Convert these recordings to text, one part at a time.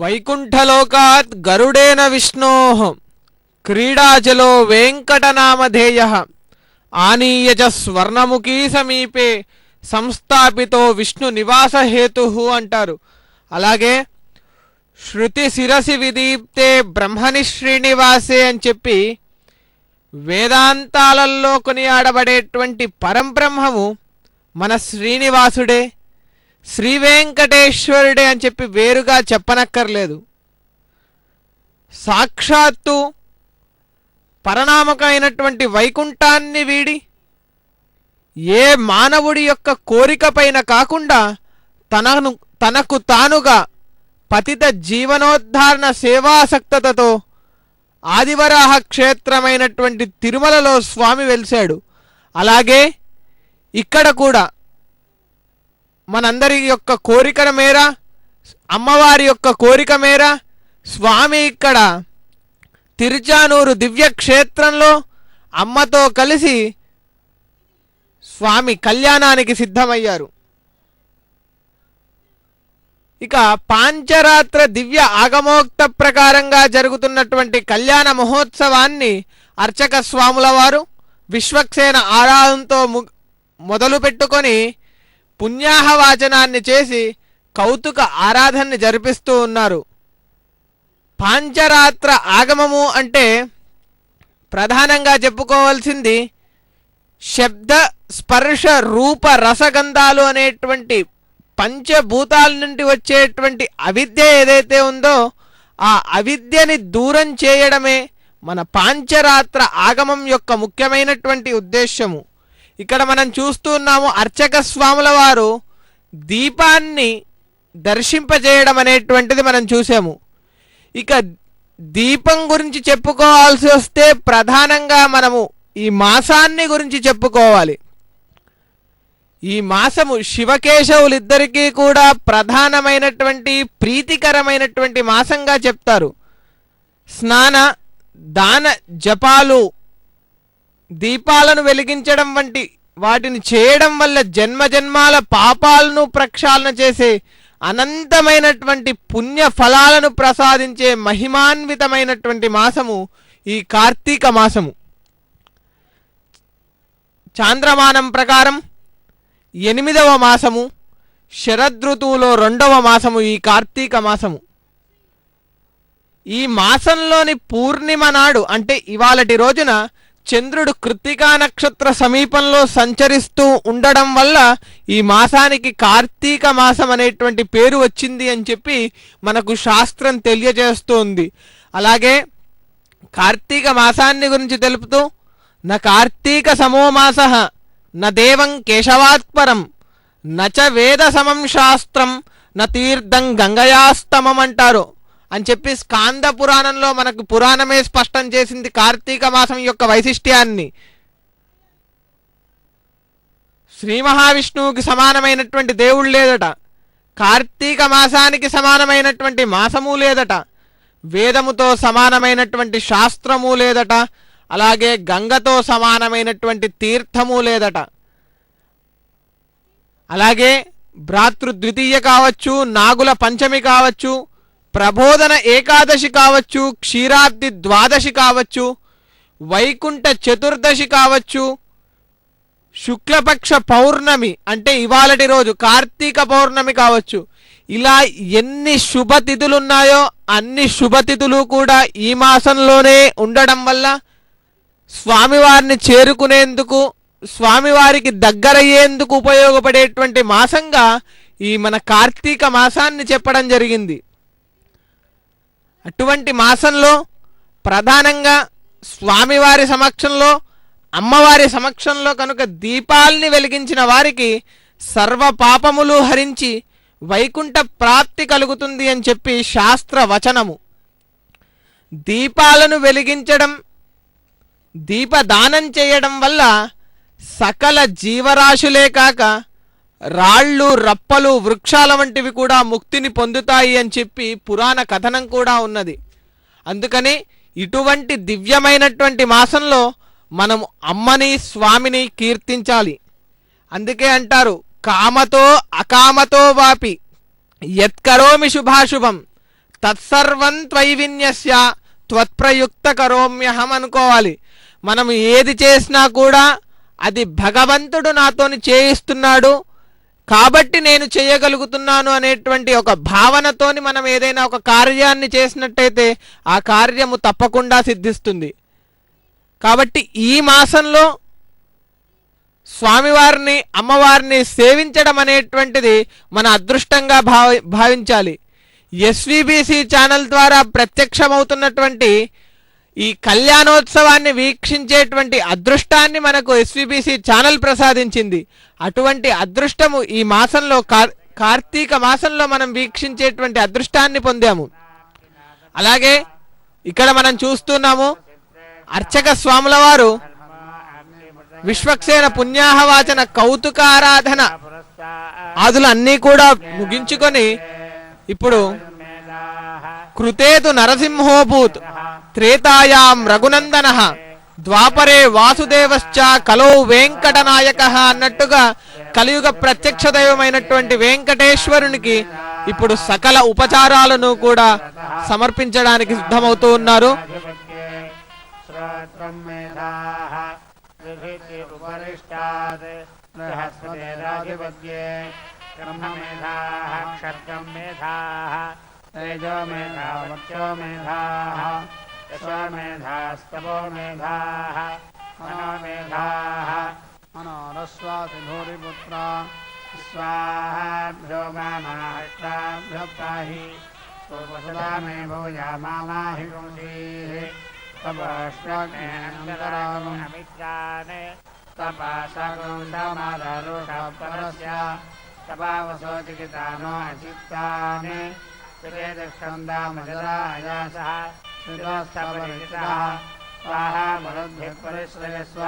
వైకుంఠలోకాత్ గరుడేన విష్ణోః క్రీడాచలో వెంకటనామధేయః ఆనీయ చ స్వర్ణముఖీ సమీపే సంస్థాపితో విష్ణు నివాస హేతుః అంటారు. అలాగే శృతి శిరసి విదీప్తే బ్రహ్మని శ్రీనివాసే అని చెప్పి వేదాంతాలలో కొనియాడబడేటువంటి పరంబ్రహ్మము మన శ్రీనివాసుడే, శ్రీ వెంకటేశ్వరుడే అని చెప్పి వేరుగా చెప్పనక్కర్లేదు. సాక్షాత్తు పరనామకమైనటువంటి వైకుంఠాన్ని వీడి ఏ మానవుడి యొక్క కోరిక పైన కాకుండా తనకు తానుగా పతిత జీవనోద్ధారణ సేవాసక్తతతో ఆదివరాహ క్షేత్రమైనటువంటి తిరుమలలో స్వామి వెలిశాడు. అలాగే ఇక్కడ కూడా మనందరి యొక్క కోరికల మేర, అమ్మవారి యొక్క కోరిక మేర స్వామి ఇక్కడ తిరుచానూరు దివ్యక్షేత్రంలో అమ్మతో కలిసి స్వామి కళ్యాణానికి సిద్ధమయ్యారు. ఇక పాంచరాత్ర దివ్య ఆగమోక్త ప్రకారంగా జరుగుతున్నటువంటి కళ్యాణ మహోత్సవాన్ని అర్చక స్వాముల వారు విశ్వక్సేన ఆరాధనతో మొదలు పెట్టుకొని పుణ్యాహవాచనాన్ని చేసి కౌతుక ఆరాధనని జరిపిస్తూ ఉన్నారు. పాంచరాత్ర ఆగమము అంటే ప్రధానంగా చెప్పుకోవాల్సింది శబ్ద స్పర్శ రూప రసగంధాలు అనేటువంటి పంచభూతాల నుండి వచ్చేటువంటి అవిద్య ఏదైతే ఉందో ఆ అవిద్యని దూరం చేయడమే మన పాంచరాత్ర ఆగమం యొక్క ముఖ్యమైనటువంటి ఉద్దేశ్యము. ఇక్కడ మనం చూస్తున్నాము అర్చక స్వాముల వారు దీపాన్ని దర్శింపజేయడం అనేటువంటిది మనం చూసాము. ఇక దీపం గురించి చెప్పుకోవాల్సి వస్తే ప్రధానంగా మనము ఈ మాసాన్ని గురించి చెప్పుకోవాలి. ఈ మాసము శివకేశవులిద్దరికీ కూడా ప్రధానమైనటువంటి ప్రీతికరమైనటువంటి మాసంగా చెప్తారు. స్నాన దాన జపాలు దీపాలను వెలిగించడం వంటి వాటిని చేయడం వల్ల జన్మజన్మాల పాపాలను ప్రక్షాళన చేసే అనంతమైనటువంటి పుణ్య ఫలాలను ప్రసాదించే మహిమాన్వితమైనటువంటి మాసము ఈ కార్తీక మాసము. చాంద్రమానం ప్రకారం 8వ మాసము, శరదృతువులో 2వ మాసము ఈ కార్తీక మాసము. ఈ మాసంలోని పూర్ణిమ నాడు అంటే ఇవాళటి రోజున చంద్రుడు కృత్తికా నక్షత్ర సమీపంలో సంచరిస్తూ ఉండడం వల్ల ఈ మాసానికి కార్తీక మాసం అనేటువంటి పేరు వచ్చింది అని చెప్పి మనకు శాస్త్రం తెలియజేస్తోంది. అలాగే కార్తీక మాసాన్ని గురించి తెలుపుతూ న కార్తీక సమో మాసః న దేవం కేశవాత్పరం నచ వేద సమం శాస్త్రం న తీర్థం గంగయాస్తమం అంటారు అని చెప్పి స్కాంద పురాణంలో మనకు పురాణమే స్పష్టం చేసింది కార్తీక మాసం యొక్క వైశిష్ట్యాన్ని. శ్రీ మహావిష్ణువుకి సమానమైనటువంటి దేవుడు లేదట, కార్తీక మాసానికి సమానమైనటువంటి మాసము లేదట, వేదముతో సమానమైనటువంటి శాస్త్రము లేదట, అలాగే గంగతో సమానమైనటువంటి తీర్థము లేదట. అలాగే భ్రాతృద్వితీయ కావచ్చు, నాగుల పంచమి కావచ్చు, ప్రబోధన ఏకాదశి కావచ్చు, క్షీరాబ్ది ద్వాదశి కావచ్చు, వైకుంఠ చతుర్దశి కావచ్చు, శుక్లపక్ష పౌర్ణమి అంటే ఇవాళటి రోజు కార్తీక పౌర్ణమి కావచ్చు. ఇలా ఎన్ని శుభతిథులున్నాయో అన్ని శుభతిథులు కూడా ఈ మాసంలోనే ఉండడం వల్ల స్వామివారిని చేరుకునేందుకు, స్వామివారికి దగ్గరయ్యేందుకు ఉపయోగపడేటువంటి మాసంగా ఈ మన కార్తీక మాసాన్ని చెప్పడం జరిగింది. అటువంటి మాసంలో ప్రధానంగా స్వామివారి సమక్షంలో, అమ్మవారి సమక్షంలో కనుక దీపాల్ని వెలిగించిన వారికి సర్వ పాపములు హరించి వైకుంఠ ప్రాప్తి కలుగుతుంది అని చెప్పి శాస్త్ర వచనము. దీపాలను వెలిగించడం, దీపదానం చేయడం వల్ల సకల జీవరాశులే కాక రాళ్ళు, రప్పలు, వృక్షాల వంటివి కూడా ముక్తిని పొందుతాయి అని చెప్పి పురాణ కథనం కూడా ఉన్నది. అందుకని ఇటువంటి దివ్యమైనటువంటి మాసంలో మనం అమ్మని, స్వామిని కీర్తించాలి. అందుకే అంటారు కామతో అకామతో వాపి యత్కరోమి శుభాశుభం తత్సర్వం త్వయి విన్యస్య త్వత్ప్రయుక్త కరోమ్యహం అనుకోవాలి. మనం ఏది చేసినా కూడా అది భగవంతుడు నాతోని చేయిస్తున్నాడు కాబట్టి నేను చేయగలుగుతున్నాను అనేటువంటి ఒక భావనతోని మనం ఏదైనా ఒక కార్యాన్ని చేసినట్టయితే ఆ కార్యము తప్పకుండా సిద్ధిస్తుంది. కాబట్టి ఈ మాసంలో స్వామివారిని అమ్మవారిని సేవించడం అనేటువంటిది మన అదృష్టంగా భావించాలి. ఎస్విబిసి ఛానల్ ద్వారా ప్రత్యక్షమవుతున్నటువంటి ఈ కళ్యాణోత్సవాన్ని వీక్షించేటువంటి అదృష్టాన్ని మనకు ఎస్విబిసి ఛానల్ ప్రసాదించింది. అటువంటి అదృష్టము ఈ మాసంలో కార్తీక మాసంలో మనం వీక్షించేటువంటి అదృష్టాన్ని పొందాము. అలాగే ఇక్కడ మనం చూస్తున్నాము అర్చక స్వాముల వారు విశ్వక్సేన పుణ్యాహవాచన కౌతుక ఆరాధన ఆదులు అన్నీ కూడా ముగించుకొని ఇప్పుడు కృతేతు నరసింహోభూత్ త్రేతాయాం రఘునందనః ద్వాపరే వాసుదేవశ్చ కలౌ వెంకటనాయక అన్నట్టుగా కలియుగ ప్రత్యక్ష దైవమైనటువంటి వెంకటేశ్వరునికి ఇప్పుడు సకల ఉపచారాలను కూడా సమర్పించడానికి సిద్ధమవుతూ ఉన్నారు. तेजो मेधा वक्षो मेधाः यशो मेधास्तपो मेधाः मनो मेधाः मनोरस्वाति भूरिपुत्रा स्वाहाभ्यो मानाष्टाभ्यो पाहि सोपसदा मे भूया मामाहि पुंसीः तपश्वग्नेऽन्तरागुणमित्रान् तपासगुंसमादरुषपरस्य तपावसोचिकितानो अचित्तान् स्कन्दामजरायासः श्रुतस्थपरिचितः स्वाहा मरुद्भिः परिश्रयस्व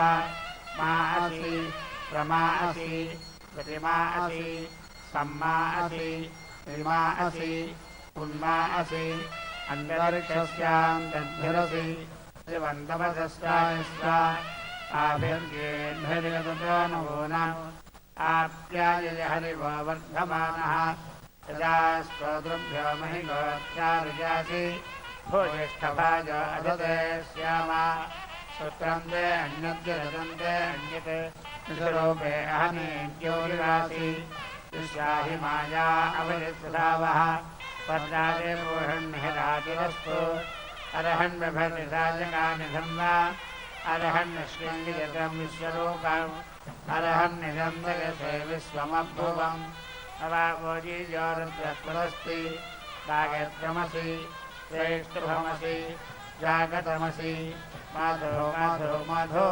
माऽसि प्रमाऽसि प्रतिमाऽसि सम्माऽसि त्रिमाऽसि उन्माऽसि अन्तरिक्षस्यान्तर्भिरसि त्रिवन्तपसस्तायस्व आभिर्गेद्भिर्गतो नवोनम् आप्यायय हरिवो वर्धमानः यदा स्तोत्रभ्यो महि गोत्यारुजासि भूयिष्ठभाज अदते स्याम सूत्रं ते अन्यद्य ददन्ते अन्यत् विश्वरूपे अहमेद्योरिवासि विश्वाहि माया अवरित्सुधावः पद्मादे पूर्णनिहिरातिरस्तु अरहन्विभर्निराजकानि धन्वा अरहन्निष्कृङ्गियतं विश्वरूपम् अरहन्निरन्दयसे विश्वमभुवम् नवामोजीजोरुद्रस्पदस्ति भागत्रमसि श्रेष्ठभमसि जागतमसि माधो माधो माधो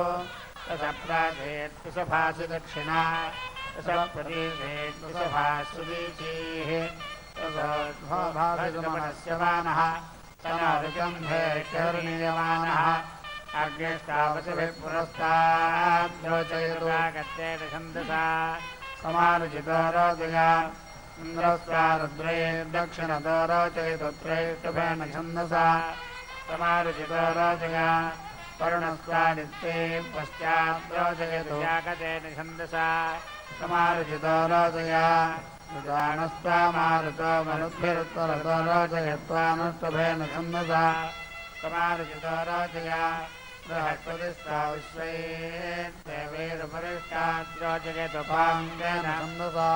तसप्राधेत्सभासि दक्षिणा तसप्रतीधेत्सभासुदीचीः तसोद्भोभासुमनस्य मानः तनारुगन्धे करुणीयमानः आज्ञेष्टावसभिः पुरस्ताद्रोचयतु आगत्तेन छन्दसा समारुचितो रोदया इन्द्रस्वारुद्रे दक्षिणतो रोचयतु त्रैष्टुभेन छन्दसा समारुचितो रोचया वरुणस्वादित्ये पश्चात् रोचयतु जागतेन छन्दसा समारुचितो रोचया ऋतानस्त्वा मारुतो मरुद्भिरुत्तरतो रोचयत्वानुष्टुभेन छन्दसा समारुचितो रोचया बृहस्पतिस्था विश्वैर्देवैरुपरिष्टाद्रोचयतु पाङ्गेन छन्दसा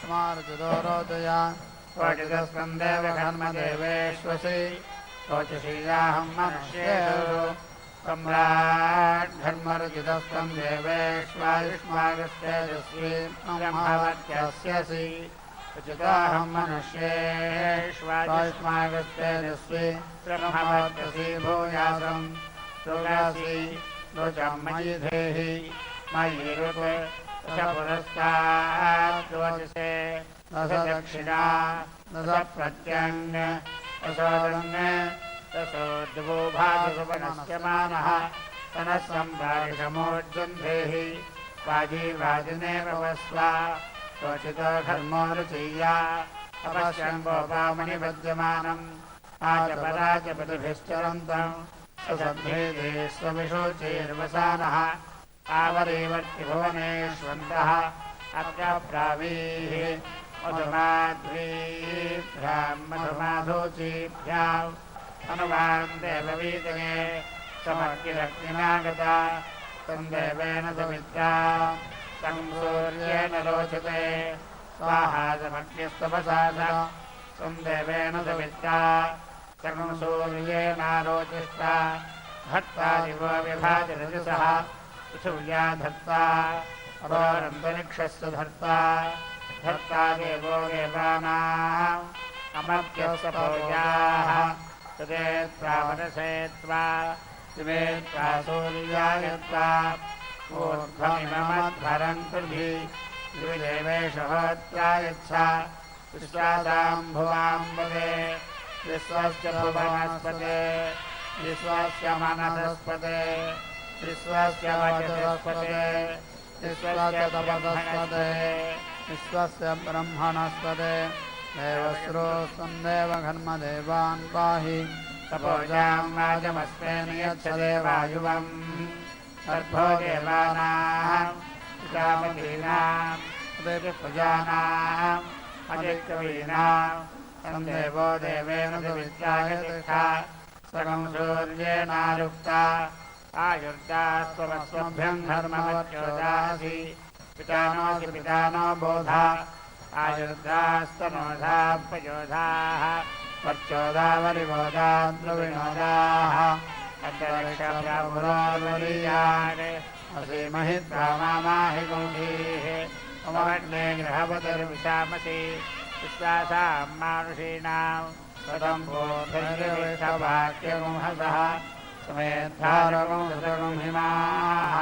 समारुचितो रोचया रोचितस्कन्देव धर्मदेवेश्वसि रोचसीयाहं मनुष्येषु सम्राट् धर्मरुचितस्कन्देवेश्वायुष्मागस्तेजस्वी ब्रह्मवत्यस्यसि रुचिताहं मनुष्येष्वायुष्मागस्तेजस्वी ब्रह्मवत्यसि भूयासम् रोगासि रोचं मयि धेहि मयि ऋत् दश पुरस्तात् रोचसे दश दक्षिणा दश प्रत्यङ्ग दशोदङ्ग दशोद्भूभासुपनस्य मानः तनः सम्भाषमोर्जुन्धेहि वाजीवाजिने भवस्व रोचितो घर्मो रुचीया अपश्यन् गोपामणिपद्यमानम् आचपराचपतिभिश्चरन्तम् ससद्भेदे स्वविशोचैर्वसानः आवरीवर्ति भुवनेष्वन्तः अप्रावीः मधुमाध्वीभ्याम् मधुमाधूचीभ्याम् अनुवान् देववीतये समग्निरग्निनागता तं देवेन समित्रा तं सूर्येण रोचते स्वाहा समग्निस्तपसाद तं देवेन समित्रा तं सूर्येणारोचिष्टा धत्ता दिवो विभाति रजसः पृथिव्या धत्ता अरोरन्तरिक्षस्य धर्ता धर्ता देवो देवानाम् अमर्त्यस्य पौर्याः तदेत्वा मनसे त्वा शिवे त्वा सूर्याय त्वा ऊर्ध्वमिममध्वरम् पृथ्वी दिविदेवेषु होत्यायच्छा विश्वासाम्भुवाम्बदे विश्वस्य भुवनस्पते विश्वस्य मनसस्पते विश्वस्य वचस्पते विश्वस्य तपस्पते विश्वस्य ब्रह्मणस्पते देवश्रोस्तं देवघर्मदेवान् पाहि तपोजां वाजमस्मे नियच्छदे वायुवम् सर्भो देवानाम् प्रजापतीनाम् प्रजानाम् अजित्कवीनाम् तं देवो देवेन सवित्राय तिष्ठा सकं सूर्येणारुक्ता आयुर्दा स्वमस्मभ्यं धर्मवत्योदासि पितानोऽसि पितानो बोधा आयुर्दास्तनोधा प्रयोधाः वच्चोदावरिबोधा द्रविणोदाः अन्तरिक्षपुरोर्वरीयान् असीमहित्वामाहि गुण्डीः ममग्ने गृहपतिर्विशामसि विश्वासां मानुषीणां स्वतं बोधिर्विषवाक्यगुंहसः समेद्धारगुं सतगुं हिमाः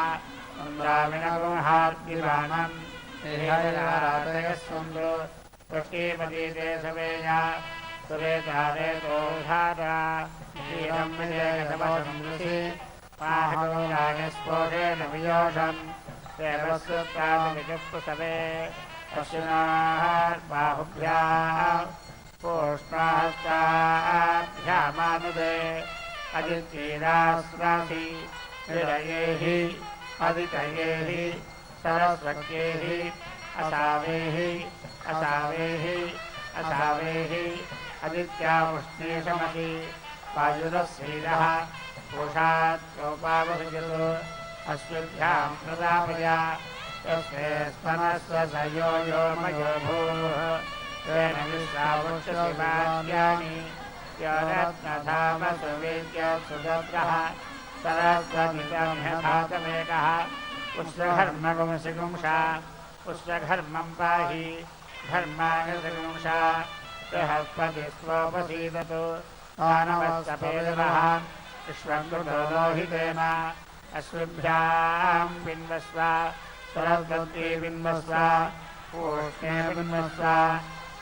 सन्द्राविणगुंहार्तिबाणम् रातयस्वन्द्रो पुष्टिपति ते सवेया सुरेतारेतोधारा क्षीरं विजयसमसंसि माहगौरायस्फोटेन वियोषन् देवस्वत्तादिविजप्रसवे अश्विनार्बाहुभ्याः पूष्णास्ताभ्यामानुदे अजित्कीरास्रासि हृदयेः अदितयेः सरस्वत्येः असावेः असावेः असावेः अदित्या उष्णीषमसि वायुरस्वीरः पूषात्योपावसृजतु अश्विभ्यां प्रदापया यस्मे स्तनस्य स यो यो मयो भूः तेन विश्वावृक्षशिवाद्यानि यो रत्नधामसु वेद्यसुदत्रः सरस्वमितम्यधातमेकः पुष्पघर्मगुंसिगुंषा पुष्पघर्मं पाहि घर्मागसगुंषा बृहस्पतिस्वोपसीदतु मानवस्तपेदवः विश्वङ्कृतो लोहितेन अश्विभ्यां बिन्वस्व सरस्वती बिन्वस्व पूष्णे बिन्वस्व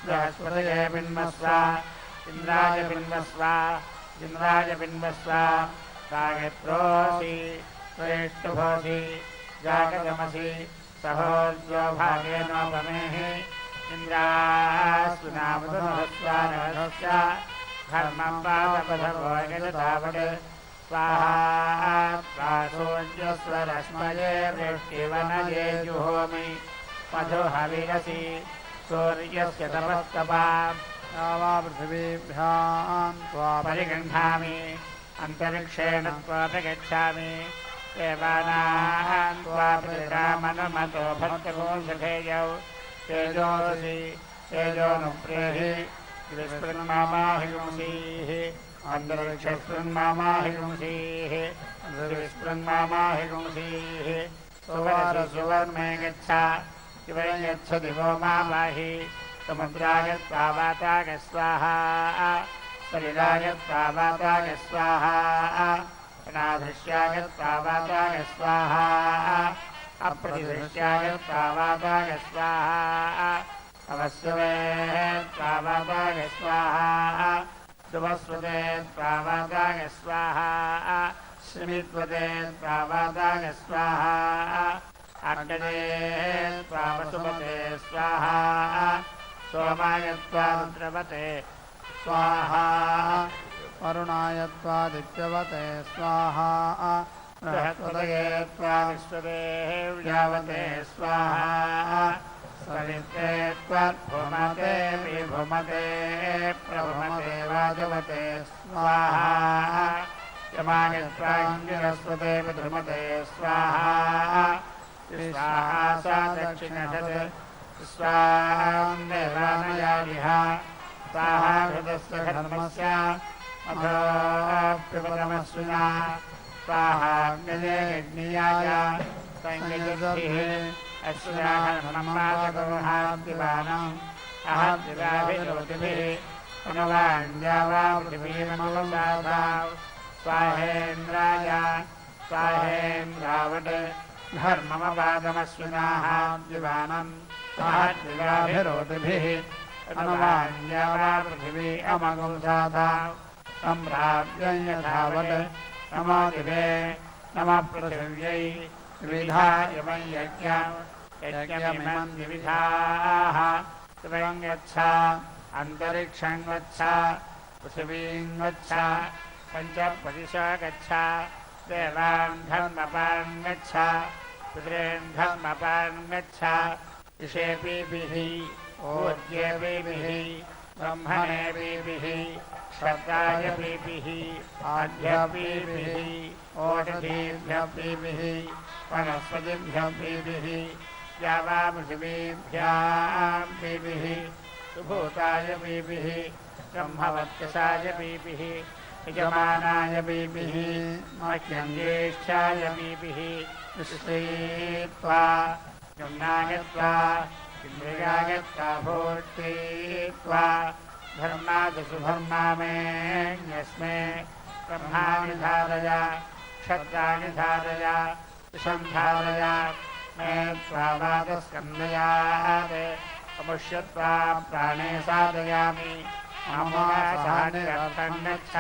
बृहस्पतये बिन्वस्व इन्द्राय बिन्वस्व इन्द्राय बिन्वस्व गायत्रोऽसि त्वेष्टुभोऽसि जागतमसि सहोर्जो भागेनोपमेः इन्द्रास्विनामधुस्वानहस्य धर्मं पादपथवो यजतावत् स्वाहा प्रासूर्यस्वरश्मये वृष्टिवनये जुहोमि मधुहविरसि सूर्यस्य तपस्तपाम् वा पृथिवीभ्यां त्वा परिगृह्णामि अन्तरिक्षेण त्वापि गच्छामि देवानां त्वा पितरामनुमतो भक्तगोसखेयौ तेजोसि तेजोनुप्रेहि विस्पृङ्मामाहिगुंसीः अन्तरिक्षस्पृङ्मामाहिगुंसीः विस्पृङ्मामाहिगुंसीः सुवर्णि सुवर्णे गच्छ शिवं यच्छ दिवो मामाहि समुद्राय त्वावाताय स्वाहा सलिलाय त्वावाताय स्वाहा अनाधृष्याय त्वावाताय स्वाहा अप्रतिदृश्याय त्वावाताय स्वाहा अवस्ववे त्वावाताय स्वाहा सुवस्वते त्वावाताय स्वाहा श्रीमित्वते त्वावाताय स्वाहा अग्नये त्वावसुमते स्वाहा सोमाय त्वारुद्रवते स्वाहा वरुणाय त्वादित्यवते स्वाहा बृहस्पतये त्वा विश्वदेव्यावते स्वाहा सवित्रे त्वद्भुमते विभुमते प्रभुमते वाजवते स्वाहा यमागित्राङ्गिरस्वते विधुमते स्वाहा स्वाहा सा दक्षिणषते स्वान्देवानयालिह स्वाहा घृतस्य धर्मस्य अभोऽप्युपतमस्विना स्वाहाग्नये यज्ञियाय संयजद्भिः अस्याहर्ममादगोहाद्दिवानम् अहद्दिवाभिरोतिभिः अनुवाञ्जावा पृथिवीर्मवसादा स्वाहेन्द्राय स्वाहेन्द्रावटे धर्ममपादमस्विनाः दिवानम् अहद्दिवाभिरोतिभिः अनुवाञ्जावा पृथिवी अमगुंसादा सम्प्राप्यं यथावत् नमो दिवे नमः पृथिव्यै विविधायमं यज्ञमिमं विविधाः त्वं गच्छ अन्तरिक्षं गच्छ पृथिवीं गच्छ पञ्चपदिशा गच्छ देवान् धर्मपान् गच्छ पितॄन् धर्मपान् गच्छ ऋषेभिः ऊर्जेभिः ब्रह्मणेभिः शब्दायभिः आद्यभिः ओषधीभ्यभिः वनस्पतिभ्यभिः या पृथिवीभ्याभिः सुभूतायभिः ब्रह्मवर्चसायभिः यजमानायभिः मह्यं ज्येष्ठायभिः विश्रीत्वा युम्नायत्वा इन्द्रियायत्वा भूत्वा धर्मादसुधर्मामेऽन्यस्मे ब्रह्माणि धारय क्षत्राणि धारय विषं धारय मे त्वावादस्कन्दयात् अमुष्यत्वा प्राणे साधयामि ममोऽर्थं गच्छ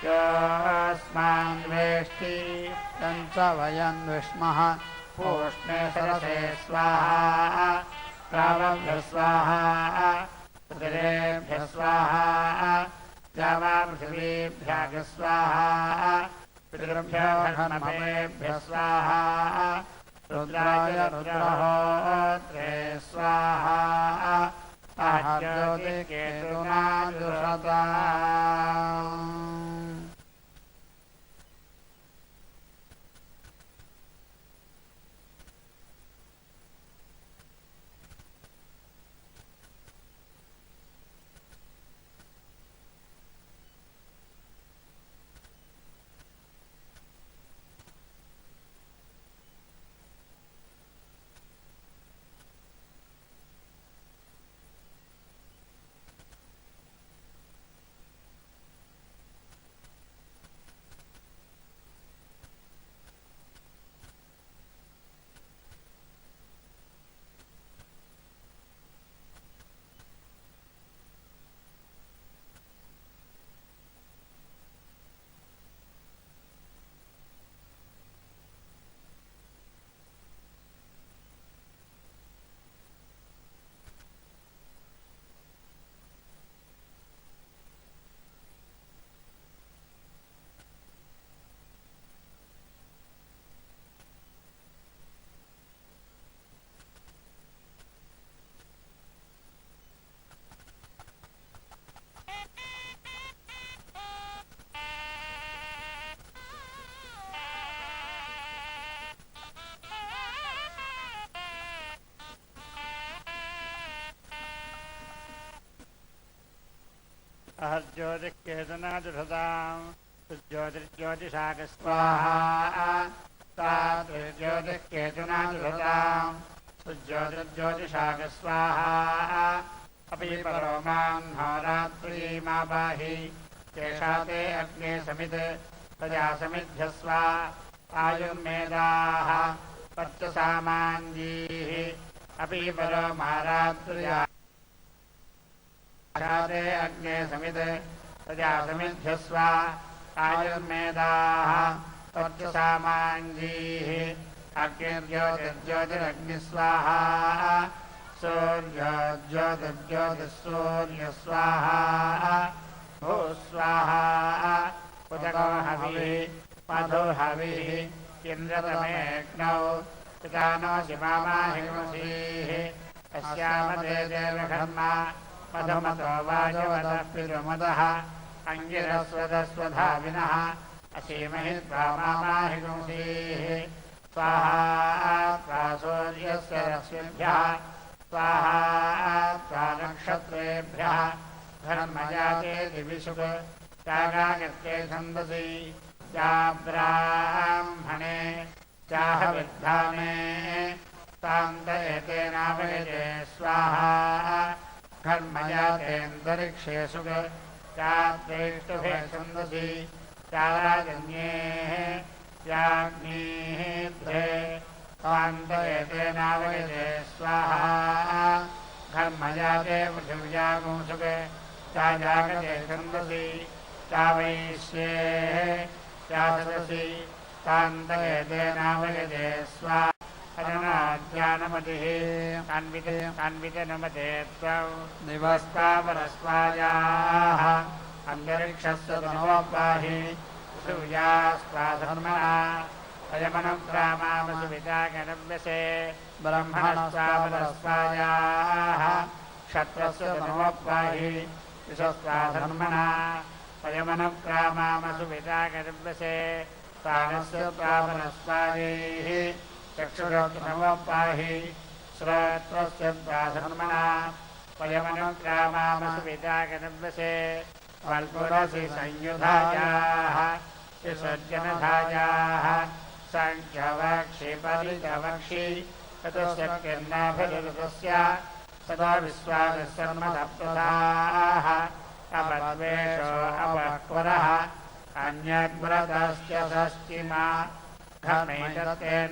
योऽस्मान् वेष्टि तं च वयं विष्मः पूष्णे सरसे स्वाहा प्रावभ्यः स्वाहा पृथिरेभ्यः स्वाहा जावा पृथिवीभ्यः स्वाहा पितृभ्यो धर्मपेभ्यः स्वाहा रुद्राय रुद्रहोत्रे स्वाहा आज्योतिकेतुना जुषता अहज्योतिकेतुना जुषताम् ज्योतिर्ज्योतिषाक स्वाहा ताज्योतिकेतुना जुषताम् ज्योतिर्ज्योतिषाक स्वाहा अपि परोमान् होरात्रीमाबाहि केषा ते अग्ने समित् तया समिध्यस्व आयुर्मेदाः पत्यसामान्यैः अपि परोमारात्र्या ते अग्ने समित् तया समिध्यस्व आयुर्मेदाः पत्यसामान्यैः अग्निर्ज्योतिर्ज्योतिरग्निस्वाहा सूर्योज्योतिर्ज्योतिस्सूर्यस्वाहा भूस्वाहा उदको हविः मधु हविः इन्द्रतमेऽग्नौ पितानो शिवामाहिमसीः अस्यामते देवघर्म मधुमतो वाजवदः पितुमदः अङ्गिरस्वदस्वधाविनः असीमहि त्वामाहिगुंसीः स्वाहा त्वा सूर्यस्य रश्मिभ्यः स्वाहा त्वा नक्षत्रेभ्यः धर्मजाते दिविषुक् चागागत्ये छन्दसि चाब्राह्मणे चाहविद्धाने तान्तयतेनावयते स्वाहा कर्मजातेऽन्तरिक्षेषु चात्रेष्टुभे छन्दसि चाराजन्येः चाग्नीः द्वे तान्तयतेनावयते स्वाहा कर्मजाते पृथिव्यागुंसुक चाजागते छन्दसि चावैश्येः चासदसि तान्तयतेनावयते स्वाहा अजनाज्ञानमतिः अन्वितनमते त्वं निवस्तावरस्वायाः अन्तरिक्षस्य तनोपाहि पृथिव्यास्त्वाधर्मणा अयमनुग्रामावसुविता गणव्यसे ब्रह्मणस्तावरस्वायाः क्षत्रस्य तनोपाहि विशस्त्वाधर्मणा अयमनुग्रामावसुविता गणव्यसे प्राणस्य त्वावरस्वायैः चक्षुरत्नवपाहि श्रोत्रस्य त्वाधर्मणा वयमनुग्रामामसुविता गणव्यसे वल्पुरसि संयुधायाः विसर्जनधायाः साङ्ख्यवक्षि परितवक्षि ततुशक्तिर्नाभिरुतस्य सदा विश्वासर्मदप्रदाः अपद्वेषो अपक्वरः अन्यद्व्रतस्य षष्टिमा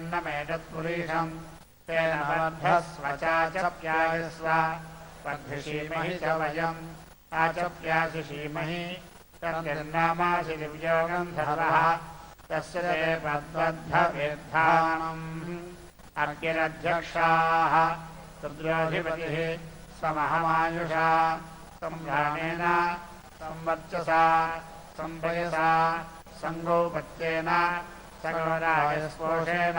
घमेतत्पुरीशम् तेन बद्धस्व चाचप्यायस्व वर्धिषीमहि च वयम् आचप्यासिषीमहि तन्निर्नामासि दिव्यो गन्धर्वः तस्य ते पद्बद्धवेद्धानम् अर्गिरध्यक्षाः रुद्रोऽधिपतिः स्वमहमायुषा सम्भ्राणेन संवर्चसा संवयसा सङ्गोपत्येन सगोरायस्पोषेण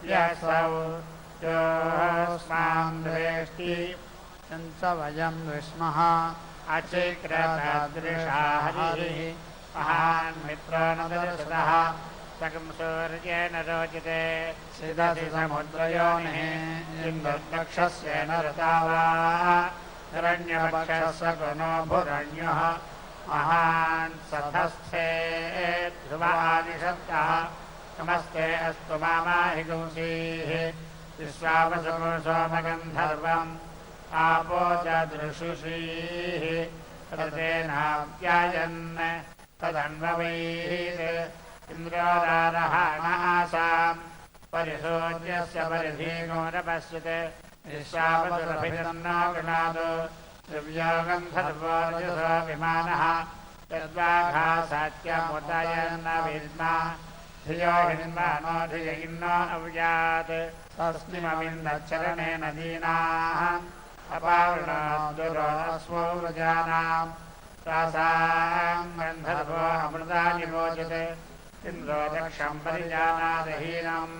यसौ योऽस्मान् द्वेष्टि च वयं विस्मः अचिक्रतादृशा हरिः महान् मित्रो न दर्शतः सकं सूर्येण रोचते सिदसि समुद्रयोनिः इन्दुर्दक्षस्येन ऋतावा हिरण्यपक्षः सगुणो भुरण्यः महान् सधस्थे ध्रुवानिषत्तः नमस्ते अस्तु मामाहिगुंसीः विश्वावसुमो सोमगन्धर्वम् आपो च दृशुषीः तदेनाव्यायन् तदन्ववैः इन्द्रोदारहाणासाम् परिसूर्यस्य परिधीगो न पश्यते विश्वावसुरभिजन्नो गृणादो दिव्यो गन्धर्वो रजसो विमानः यद्वाघासात्यमुदयन्न विद्मा धियो हिन्मानो धिय इन्नो अव्यात् तस्मिमविन्दच्चरणेन दीनाः अपावृणोऽस्वो व्रजानाम् तासाम् गन्धर्वो अमृतानि मोचते इन्द्रो दक्षम् परिजानादहीनम्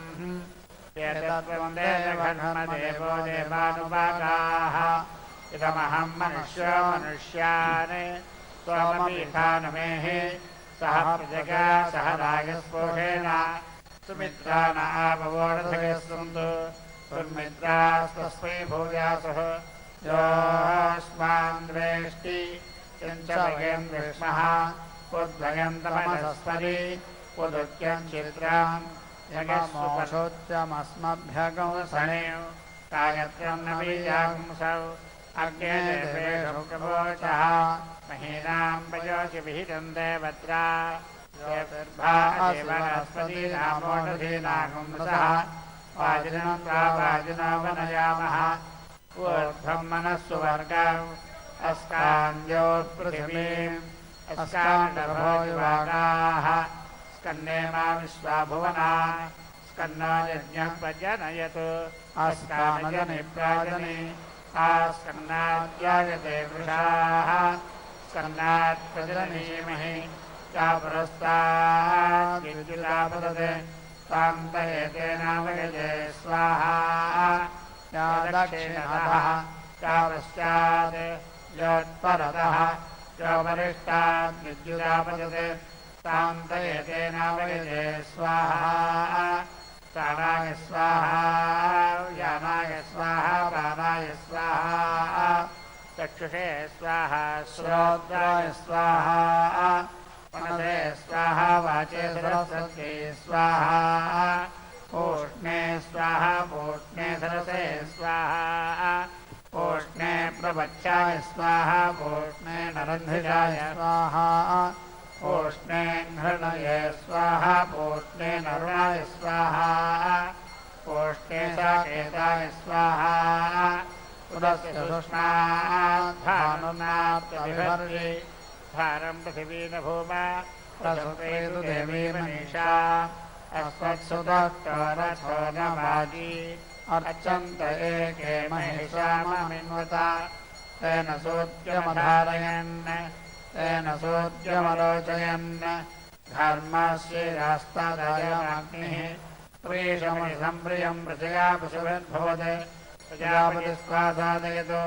एतत्त्वम् देवघर्मदेवो देवानुभागाः इदमहम् मनुष्यो मनुष्यान् त्वमपीठानुमेः सह प्रजगा सह रागस्पोषेण सुमित्रा न आववोढधयस्सन्तु दुर्मित्रास्तस्मै भूयासुः योऽस्मान् द्वेष्टि किञ्च भयम् विष्मः उद्भयम् तमसस्परि उदुत्यम् चित्राम् यगस्मोषोत्यमस्मभ्यगंसणे गायत्रम् न बीजागुंसौ अग्ने देवेषु प्रवोचः महीनाम् वयोसि विहितन्ते भद्रा वनस्पतीनामोषधीनागुंसः वाजिनम् त्वा वाजिनो वनयामः ऊर्ध्वम् मनस्सु वर्गौ अस्कान्द्योत्पृथिवीम् अस्काण्डभो युवागाः स्कन्ने मा विश्वाभुवना स्कन्नो यज्ञः प्रजनयतु अस्कानजनि प्राजनि आस्कन्नाद्यायते वृषाः स्कन्नात् प्रजनीमहि चापुरस्ताद्विद्युदापतते तान्तयेतेनावयते स्वाहा या दक्षिणतः या पश्चात् योत्परतः यो वरिष्ठात् विद्युदापजते तान्तयते नावयते स्वाहा प्राणाय स्वाहा यानाय स्वाहा प्राणाय स्वाहा चक्षुषे स्वाहा श्रोत्राय स्वाहा मनसे स्वाहा वाचे सरस्वती स्वाहा पूष्णे स्वाहा पूष्णे सरसे स्वाहा पूष्णे प्रवच्याय स्वाहा पूष्णे नरन्धिजाय स्वाहा पूष्णे हृणये स्वाहा पूष्णे नरुणाय स्वाहा पूष्णे साकेताय स्वाहा उदस्य सुष्माधानुनाप्तविभर्ये भारं पृथिवी न भूमा प्रसुतेतु देवी मनीषा अस्मत्सुतः रथो न वाजी अर्चन्त एके महिषाममिन्वता तेन सूच्यमधारयन् तेन सूच्यमरोचयन् धर्मस्यैरास्तादयमग्निः प्रीशमनिसम्प्रियं प्रजया पशुभिर्भवते प्रजापतिस्वासादयतु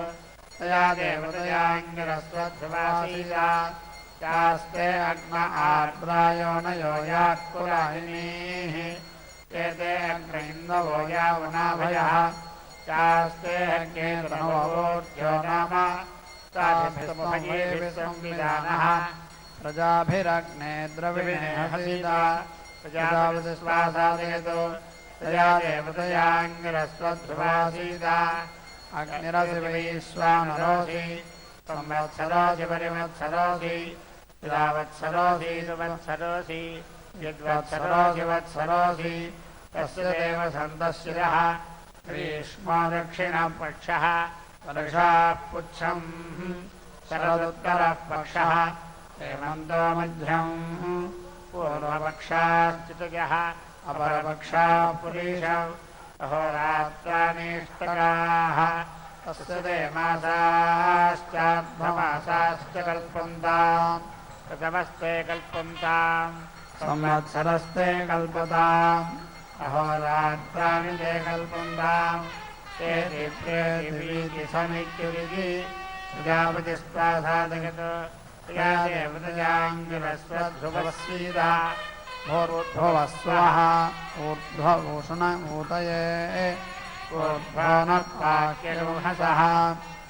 तया देवतयाङ्गिरस्वध्रुवासीता यास्ते अग्न आर्द्रायो न यो यात्कुलाहिनीः एते अग्न इन्दवो यावनाभयः यास्ते अग्नेर्नवोर्ध्यो नाम ताभिस्तमुभयेभिः संविधानः प्रजाभिरग्ने द्रविणे हसीता प्रजापतिस्वासादयतु तया देवतयाङ्गिरस्वध्रुवासीता अग्निरसिवैश्वानरोऽसि संवत्सरोऽसि परिवत्सरोऽसि यावत्सरोऽसि सुवत्सरोऽसि यद्वत्सरोऽसि वत्सरोऽसि तस्य देव सन्तशिरः ग्रीष्मो दक्षिणपक्षः वर्षाः पुच्छम् शरदुत्तरः पक्षः हेमन्तो मध्यम् पूर्वपक्षाश्चितयः अपरपक्षाः पुरीषौ अहोरात्रानीष्टकाः तस्य ते मासाश्चार्धमासाश्च कल्पन्ताम् प्रथमस्ते कल्पन्ताम् संवत्सरस्ते कल्पताम् अहोरात्राणि ते कल्पन्ताम् ते दीप्तेति समित्युरिति प्रजापतिस्वासादयत् तया देवतयाङ्गिरस्वध्रुवस्सीता भूर्भुवस्वः ऊर्ध्वभूषण ऊतये ऊर्ध्वनपाक्यगुंहसः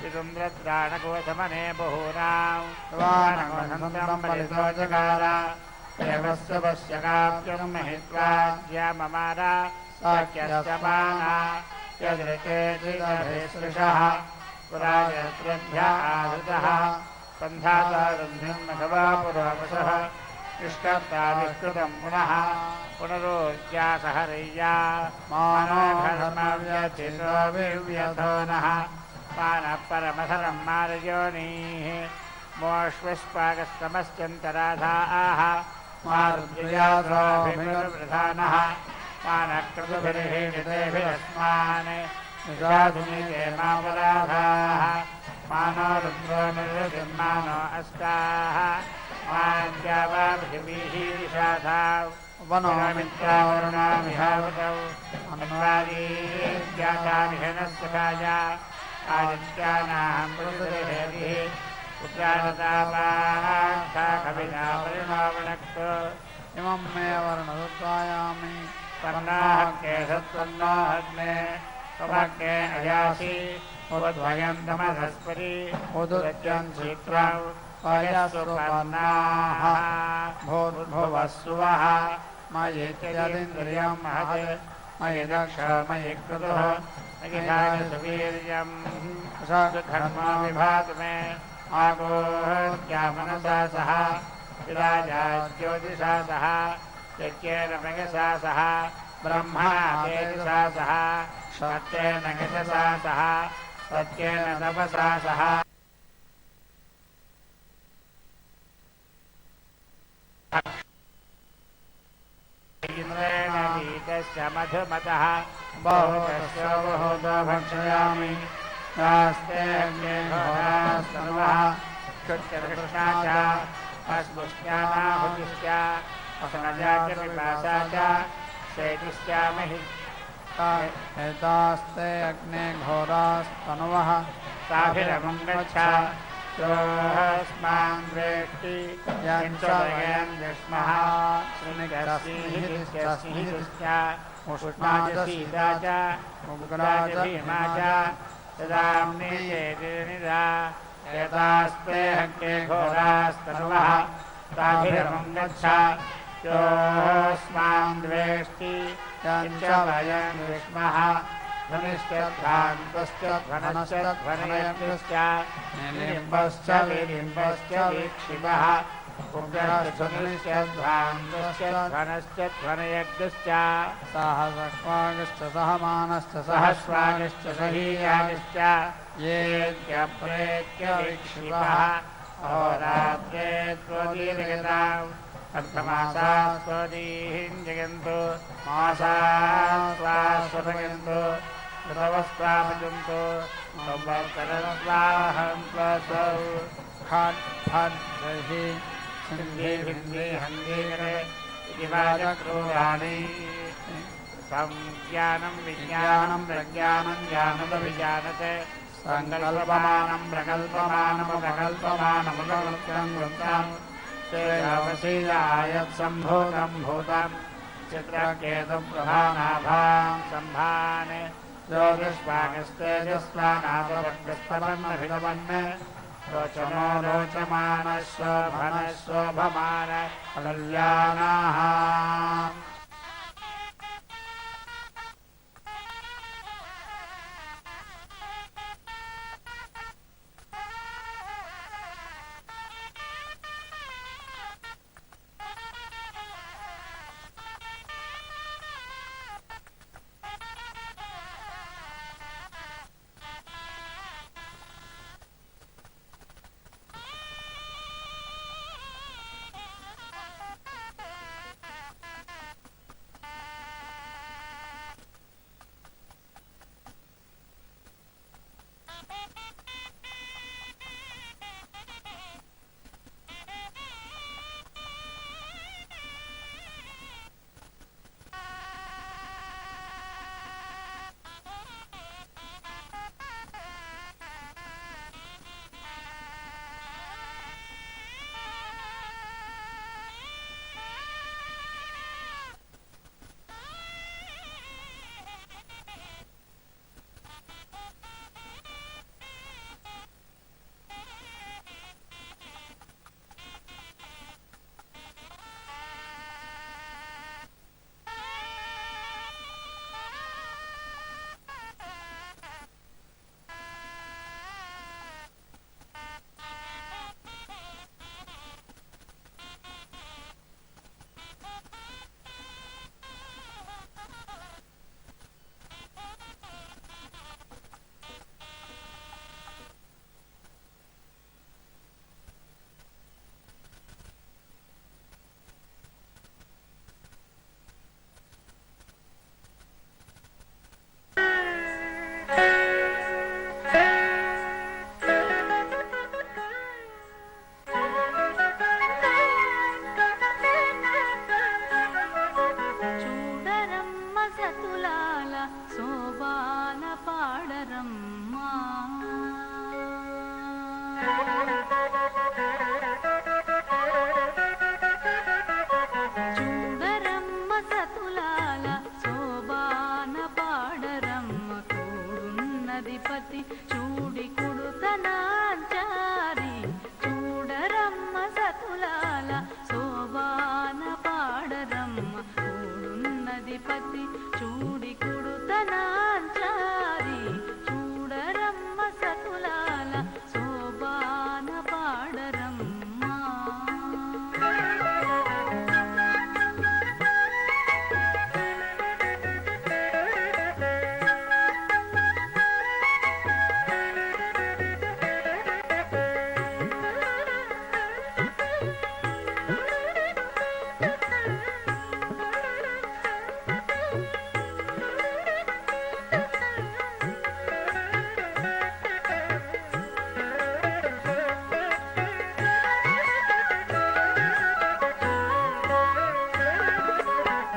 पितुन्द्रत्राणकोशमने बहूनाम् वानकोशन्तम् बलितो जगार देवस्य पश्य काव्यं महित्वा ज्याममार साक्यस्य माना यदृचेतिदभिसृषः पुरायत्रेभ्य आहुतः पन्थातारुन्ध्यम् अथवा पुरोपसः निष्कर्ता विष्कृतं पुनः पुनरोज्यासहरय्या मानो धर्मव्यथितो विव्यथो नः मानः परमधरं मारयोनिः मोष्विष्पाकस्तमश्चन्तराधाः मारुद्रयाधोभिर्वृधानः मानः क्रतुभिर्हीडितेभिरस्मान् निषाधुनीते मापराधाः मानो रुद्रो निर्वृतिर्मानो अस्ताः माञ्जावाभिषाधाव वनोमित्रावरुणामिहावतौ अन्वादीज्ञातामिहनस्सखाय आदित्यानाहं प्रसुतिहेतिः पुत्रानतापाख्या परिणामनक्तो इमं मे वर्णदत्वायामि पर्णाः केशत्वन्नो अग्ने त्वमग्ने अयासि उद्वयं तमधस्पति उदुरत्यं चित्रौ पयस्वपर्णाः भूर्भुवस्सुवः मयि त्यदिन्द्रियं महत् मयि दक्ष मयि क्रतुः मयि सुवीर्यं धर्मो विभातु मे आगोह्या मनसा सह विराजा ज्योतिषा सह यज्ञेन मयसा सह ब्रह्मणा तेजसा सह सत्येन यशसा सह सत्येन तपसा सह इन्द्रेण वीतस्य मधुमतः बहुतस्य बहुतो भक्षयामि नास्ते अग्ने घोरास्तनुवः क्षुत्यकृष्णा च अस्मुष्यामाहुतिश्च असनजा च पिपासा च शेतिश्चामहि एतास्ते अग्ने घोरास्तनुवः ताभिरमुं गच्छ योऽस्मान् वेष्टि यञ्च वयं विष्मः स्निग्धस्निहितश्च उष्णा च शीता च उग्रा च भीमा च तदाम्नि चेतिनिदा एतास्ते अग्ने घोरास्तनुवः ताभिरमुं गच्छ योऽस्मान् वेष्टि यञ्च वयं विष्मः ध्वनिश्च ध्वनयश्च निलिम्बश्च विलिम्बश्च वीक्षिपः उग्रध्वनिश्च ध्वनश्च ध्वनयज्ञश्च सहस्वागश्च सहमानश्च सहस्वागश्च सहीयागश्च येऽप्रेत्य वीक्षिपः अहोरात्रे त्वदीर्घताम् अर्थमासा स्वदीहिं जगन्तु मासास्वास्वभयन्तु ऋतवस्वाभजन्तु संवत्सरस्वाहं स्वसौ खट् फट् दहि सिन्धि भिन्धि हन्धीरे इति वाचक्रूराणि संज्ञानं विज्ञानं प्रज्ञानं ज्ञानमभिजानते सङ्कल्पमानं प्रकल्पमानमप्रकल्पमानमुपवृत्तं तेजवसीयायत्सम्भूतं भूतं चित्रकेतुं प्रभानाभां सम्भान् ज्योतिष्वागस्तेजस्वानापवर्गस्तवन्नभितवन् रोचनो रोचमानः शोभनः शोभमान कल्याणाः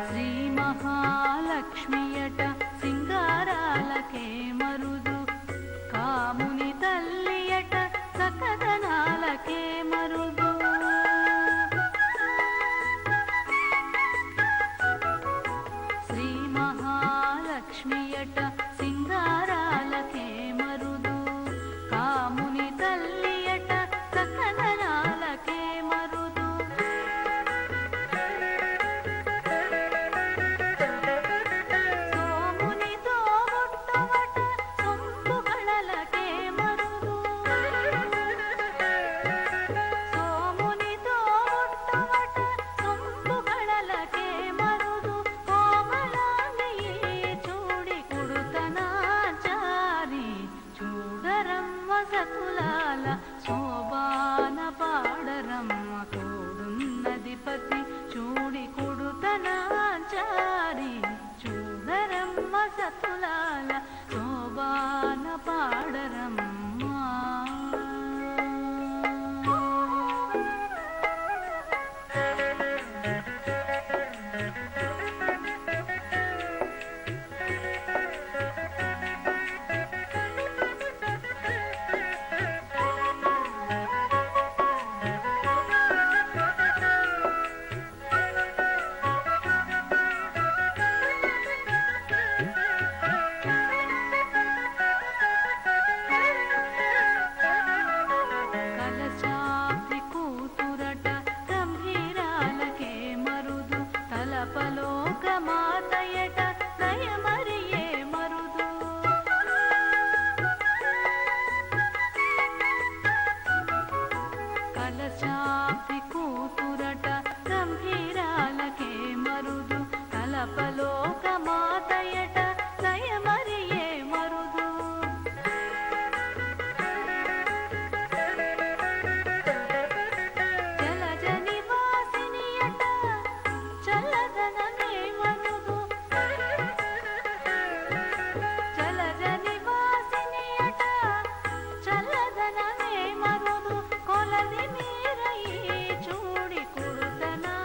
శ్రీ మహాలక్ష్మియట సతులాల శోభాన పాడరమ్మా కలశాబ్ది కూతురట గంభీరాలకే మరుదు తలపలోక మాతయట నయమరియే మరుదు కలశాబ్ది కూతురట గంభీరాలకే మరుదు తలపలోక మాతయట నయమరియే మరుదు జలజ నివాసినియట చల్లదనమే మరుదు జలజ నివాసినియట చల్లదనమే మరుదు కొలది మీరయి చూడి కుడుతనా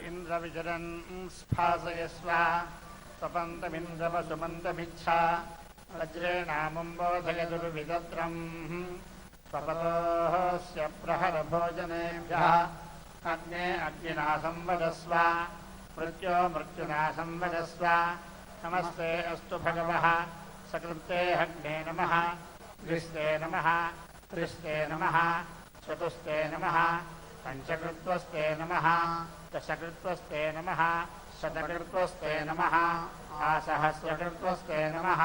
ఇంద్రవిచరన్ స్ఫాసయస్వ స్వపంతమింద్రవసుమంతమిచ్చా వజ్రేణామంబోధయదుర్విదత్రం స్వపతోస్య ప్రహరభోజనేభ్యः అగ్నే అగ్నినా సంవదస్వ मृत्यो मृत्युनाशं वदस्व नमस्ते अस्तु भगवः सकृते अग्ने नमः द्विस्ते नमः त्रिस्ते नमः चतुस्ते नमः पञ्चकृत्वस्ते नमः दशकृत्वस्ते नमः शतकृत्वस्ते नमः आसहस्रकृत्वस्ते नमः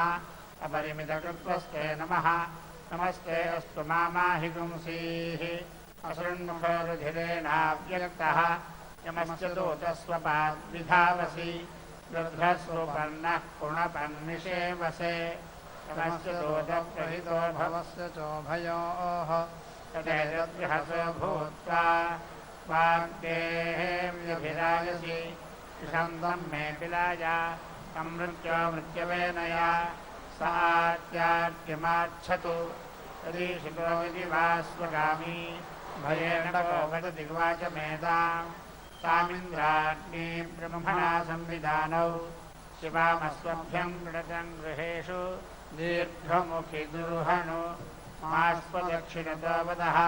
अपरिमितकृत्वस्ते नमः नमस्ते अस्तु मामाहि पुंसीः असृण्मुखो रुधिरेणाव्यक्तः यमश्च दूतस्वपाद्विधावसि रुद्रस्वपर्णः कुणपन्निषेवसे यमश्च दूतप्रहितो भवस्य चोभयोः तदेतद्विहसो भूत्वा वाग्देव्यभिरायसि विषन्तं मे पिलाय अमृत्यो मृत्यवेनया सात्यार्क्यमाच्छतु तदीशितो यदि वा स्वगामी भयेन वदति वाचमेतां तामिन्द्राग्नि ब्रह्मणा संविधानौ शिवामस्वभ्यं गृणतं गृहेषु दीर्घमुखि दुर्हणु मास्वदक्षिणतो वदः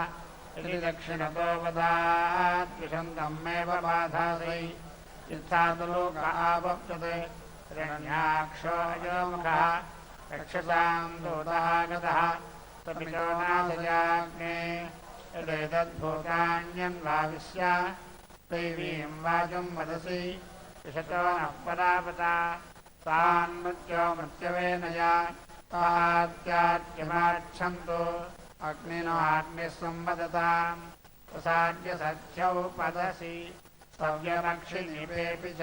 यदि दक्षिणतो वदाद्विषन्तं मे बाधासै चित्तादलोक आवप्तते हिरण्याक्षोऽजोमुखः रक्षसां दूतः गतः तपितो नासयाग्ने यदेतद्भूतान्यन्वाविश्य दैवीं वाचं वदसि विशतो नः परापता तान्मृत्यो मृत्यवेनया तात्यार्क्यमाच्छन्तु अग्निनाग्निस्संवदताम् प्रसाद्य सख्यौ पदसि स्तव्यमक्षिनिपेऽपि च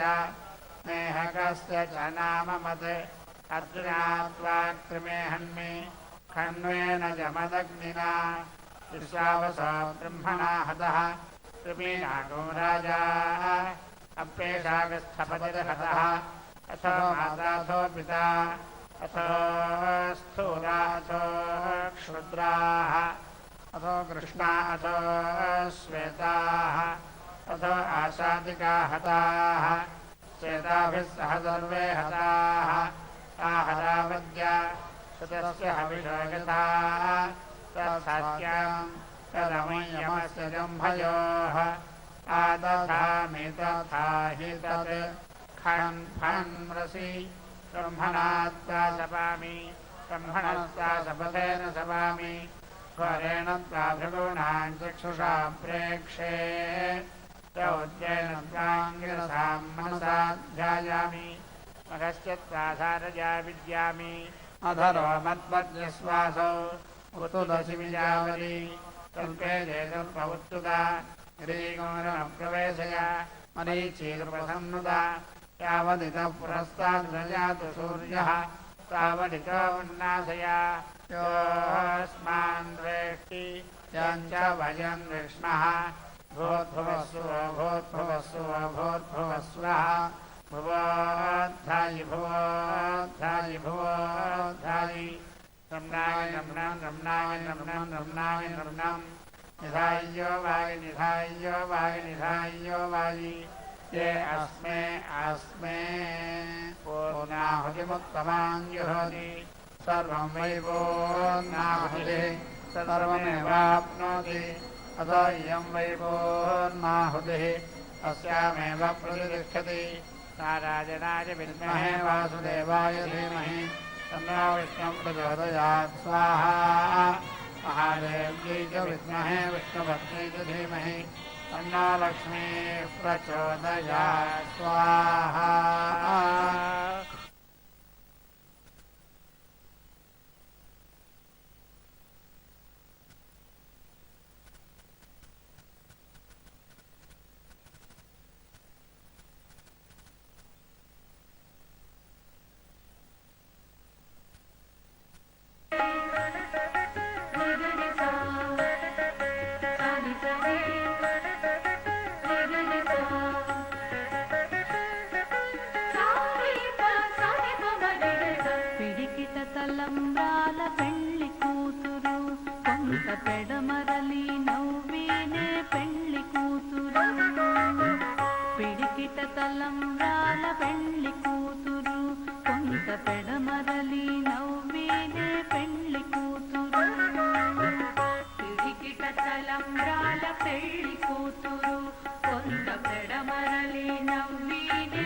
मेहकस्य च नाम मत् अर्जुनात्वाक्रिमे हन्मि खण्वेन जमदग्निना विश्वावसो ब्रह्मणा हतः कृमीनागो राजा अप्येषागस्थपतिर्हतः अथो माताथो पिता अथो स्थूलाथो क्षुद्राः अथो कृष्णा अथो श्वेताः अथो आशादिका हताः श्वेताभिः सह सर्वे हताः आहरावद्य शतस्य हविषो यथाः तत्सत्यां तदमयमस्य जम्भयोः आदधामि तथा हि तत् खन् फन्मृषि ब्रह्मणात्वा सपामि ब्रह्मणस्ता सपथेन सपामि स्वरेण त्वा भृगूणां चक्षुषा प्रेक्षे चौद्येन त्वाङ्गिरसां मनसा ध्यायामि मघश्च त्वा सारजा विद्यामि अधरो मत्पद्यश्वासौ उत्तुदसि विजावली कल्पेजे कल्पवत्तुदा गिरीगोरमप्रवेशय मरीचीकृपसन्नुदा यावदितः पुरस्ताद्रजातु सूर्यः तावदितो उन्नासय योऽस्मान् द्वेष्टि यञ्च वयं विष्णः भूर्भुवस्सुव भूर्भुवस्सुव भूर्भुवस्वः भुवोद्धायि भुवोद्धायि भुवोद्धायि नम्नाय नम्नं नम्नाय नम्नं नम्नाय नम्नं निधाय्यो वायि निधाय्यो वायि निधाय्यो वायि ये अस्मे अस्मे पूर्णाहुतिमुत्तमाञ्जुहोति सर्वं वै पूर्णाहुतिः सर्वमेवाप्नोति अतो इयं वै पूर्णाहुतिः अस्यामेव प्रतिष्ठति नारायणाय विद्महे वासुदेवाय धीमहि तन्नो विष्णुं प्रचोदयात् स्वाहा महादेव्यै च विद्महे विष्णुभद्रै च धीमहि तन्नो लक्ष्मीः प्रचोदयात् स्वाहा తలంబ్రాల పెళ్లి కూతురు కొంత పెడమరలి నవ్వేనే పెళ్లి కూతురు పిడికిట తలంబ్రాల పెళ్లి కూతురు కొంత పెడమరలి నవ్వేనే పెళ్లి కూతురు పిడికిట తలంబ్రాల పెళ్లి కూతురు కొంత పెడమరలి నవ్వేనే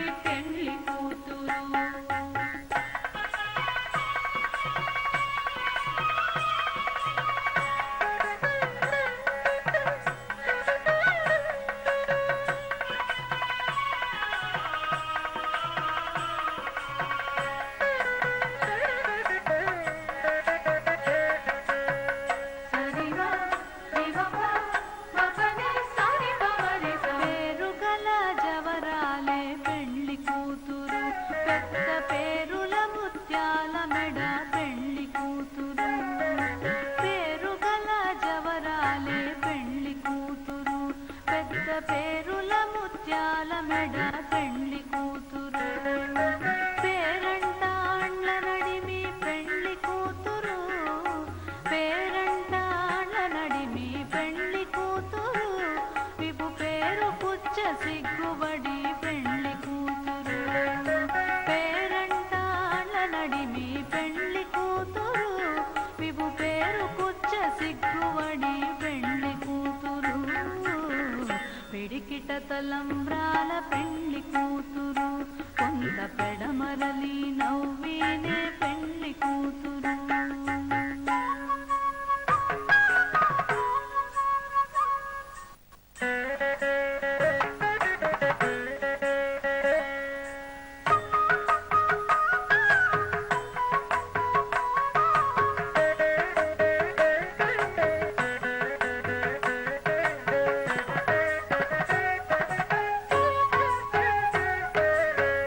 తలంబ్రాల పెళ్లి కూతురు కొంత పెడమరలి నవ్వేనే పెళ్లి కూతురు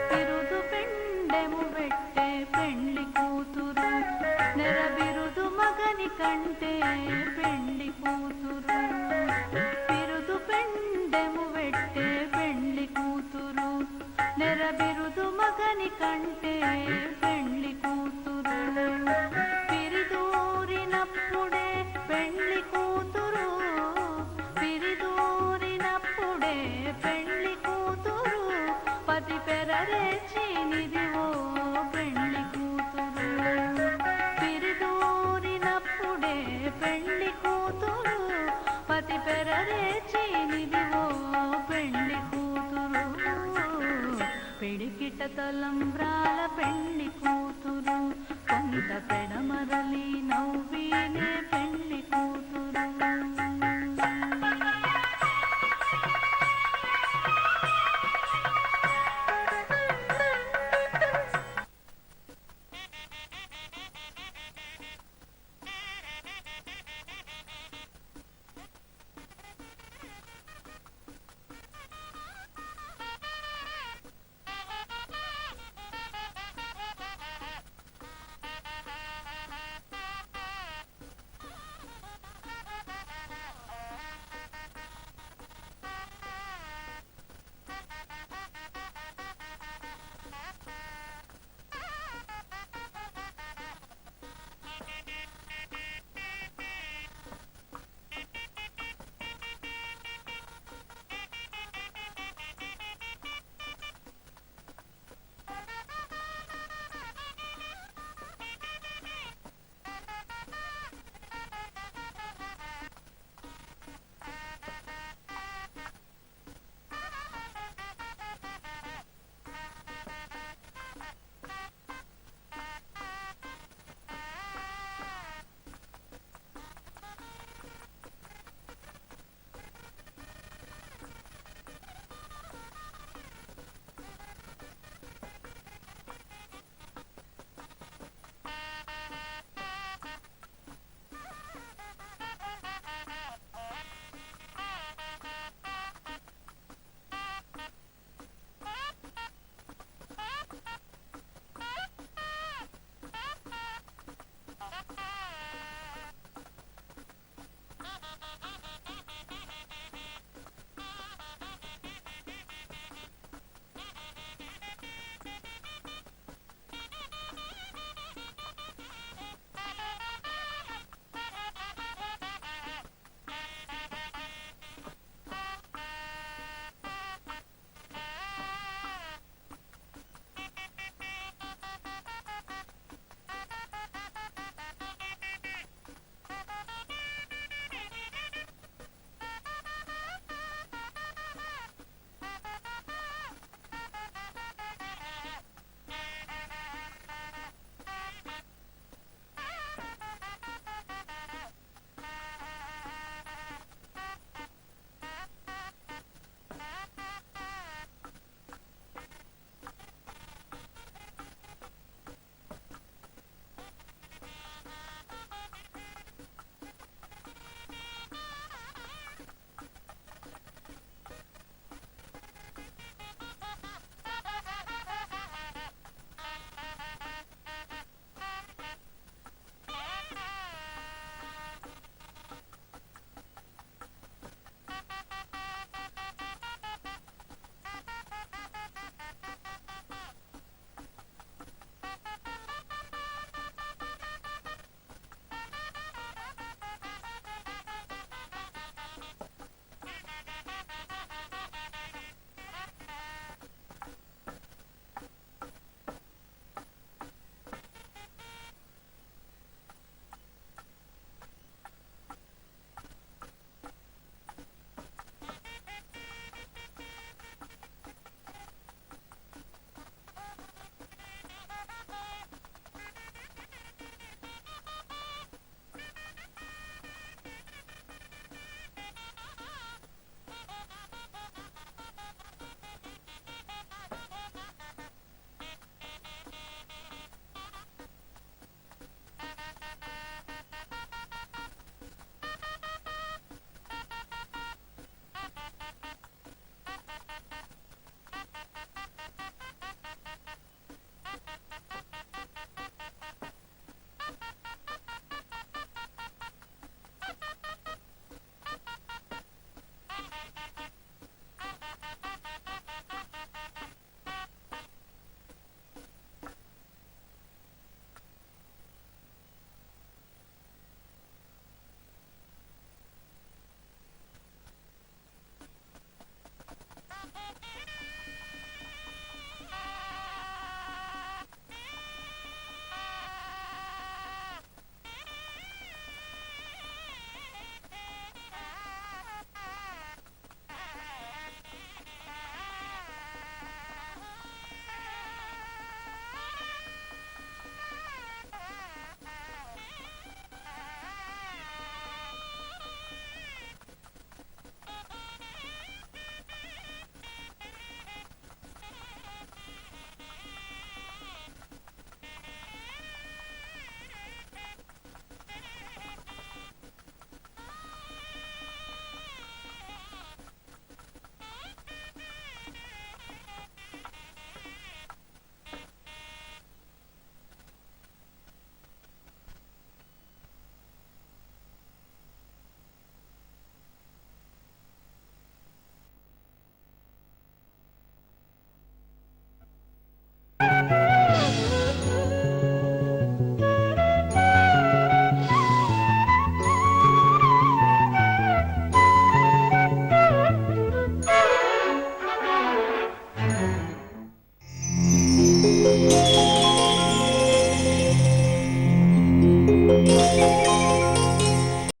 బిరుదు పెండెము పెట్టే పెళ్లి కూతురు నెరబిరుదు మగని కంటే పెళ్లి కూతురు బిరుదు పెండెము పెట్టే పెళ్లి కూతురు నెరబిరుదు మగని కంటే పెళ్లి కూతురు పిరిదూరినప్పుడే పెళ్లి కూతురు పిరిదూరినప్పుడే పెళ్లి కూతురు పతి పెరరేచినిదివో పెళ్లి కూతురు పిరిదూరినప్పుడే పెళ్లి కూతురు పతి పెరరేచినిదివో పెళ్లి కూతురు పిడికిట తలంబ్రాల పెళ్లి కూతురు కొంత పెడమరలి నవ్వేనే పెళ్లి కూతురు